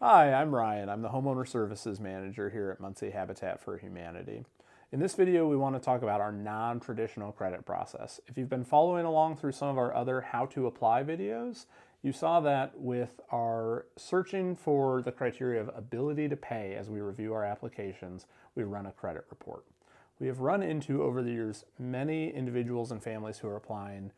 Hi, I'm Ryan. I'm the Homeowner Services Manager here at Muncie Habitat for Humanity. In this video, we want to talk about our non-traditional credit process. If you've been following along through some of our other how to apply videos, you saw that with our searching for the criteria of ability to pay as we review our applications, we run a credit report. We have run into, over the years, many individuals and families who are applying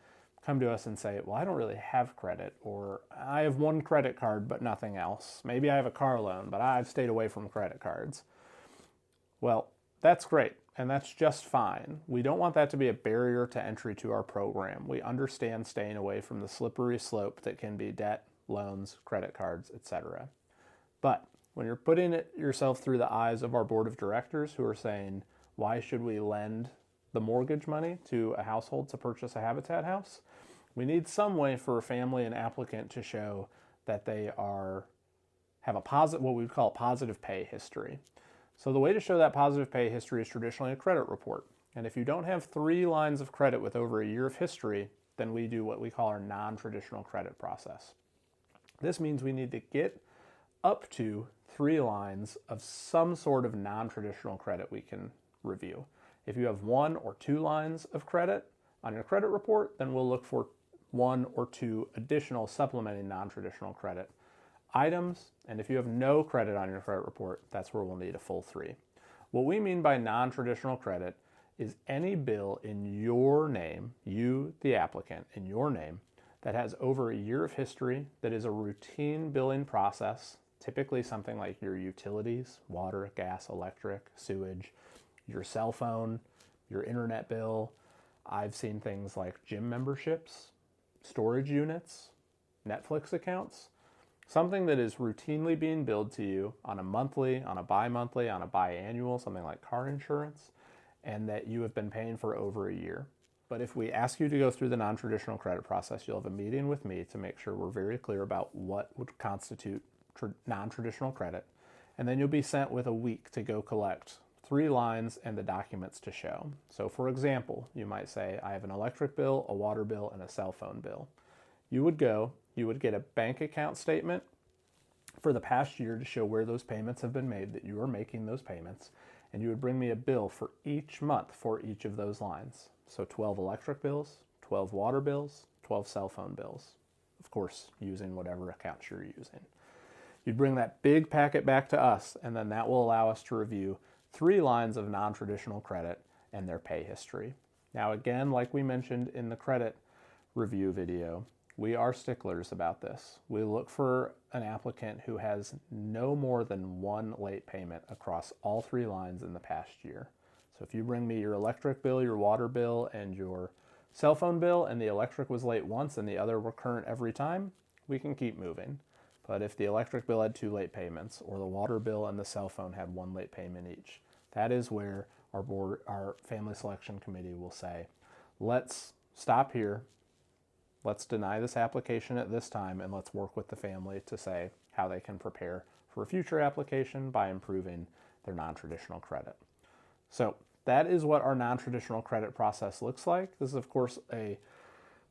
come to us and say, well, I don't really have credit, or I have one credit card but nothing else. Maybe I have a car loan, but I've stayed away from credit cards. Well, that's great, and that's just fine. We don't want that to be a barrier to entry to our program. We understand staying away from the slippery slope that can be debt, loans, credit cards, etc. But when you're putting yourself through the eyes of our board of directors who are saying, why should we lend the mortgage money to a household to purchase a Habitat house? We need some way for a family and applicant to show that they have a positive, what we would call a positive pay history. So the way to show that positive pay history is traditionally a credit report. And if you don't have 3 lines of credit with over a year of history, then we do what we call our non-traditional credit process. This means we need to get up to 3 lines of some sort of non-traditional credit we can review. If you have 1 or 2 lines of credit on your credit report, then we'll look for 1 or 2 additional supplementing non-traditional credit items. And if you have no credit on your credit report, that's where we'll need a full 3. What we mean by non-traditional credit is any bill in your name, you, the applicant, in your name, that has over a year of history, that is a routine billing process, typically something like your utilities, water, gas, electric, sewage, your cell phone, your internet bill. I've seen things like gym memberships, storage units, Netflix accounts, something that is routinely being billed to you on a monthly, on a bi-monthly, on a biannual, something like car insurance, and that you have been paying for over a year. But if we ask you to go through the non-traditional credit process, you'll have a meeting with me to make sure we're very clear about what would constitute non-traditional credit, and then you'll be sent with a week to go collect 3 lines and the documents to show. So for example, you might say, I have an electric bill, a water bill, and a cell phone bill. You would get a bank account statement for the past year to show where those payments have been made, that you are making those payments, and you would bring me a bill for each month for each of those lines. So 12 electric bills, 12 water bills, 12 cell phone bills, of course, using whatever accounts you're using. You'd bring that big packet back to us, and then that will allow us to review 3 lines of non-traditional credit and their pay history. Now again, like we mentioned in the credit review video, we are sticklers about this. We look for an applicant who has no more than 1 late payment across all 3 lines in the past year. So if you bring me your electric bill, your water bill, and your cell phone bill, and the electric was late once and the other were current every time, we can keep moving. But if the electric bill had 2 late payments, or the water bill and the cell phone had 1 late payment each, that is where our family selection committee will say, let's stop here, let's deny this application at this time, and let's work with the family to say how they can prepare for a future application by improving their non-traditional credit. So that is what our non-traditional credit process looks like. This is, of course, a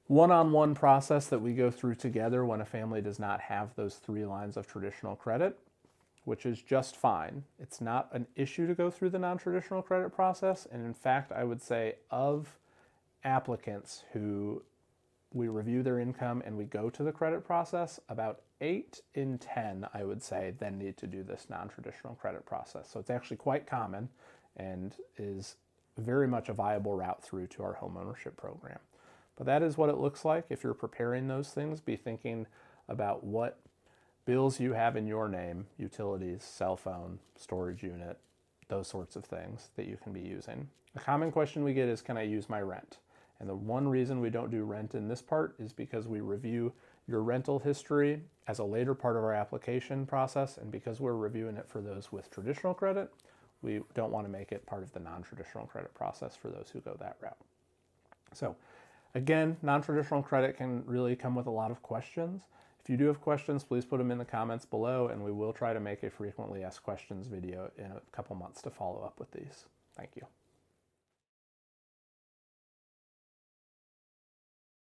one-on-one process that we go through together when a family does not have those 3 lines of traditional credit, which is just fine. It's not an issue to go through the non-traditional credit process. And in fact, I would say of applicants who we review their income and we go to the credit process, about 8 in 10, I would say, then need to do this non-traditional credit process. So it's actually quite common and is very much a viable route through to our homeownership program. But that is what it looks like. If you're preparing those things, be thinking about what bills you have in your name, utilities, cell phone, storage unit, those sorts of things that you can be using. A common question we get is, can I use my rent? And the one reason we don't do rent in this part is because we review your rental history as a later part of our application process, and because we're reviewing it for those with traditional credit, we don't want to make it part of the non-traditional credit process for those who go that route. So again, non-traditional credit can really come with a lot of questions. If you do have questions, please put them in the comments below, and we will try to make a frequently asked questions video in a couple months to follow up with these. Thank you.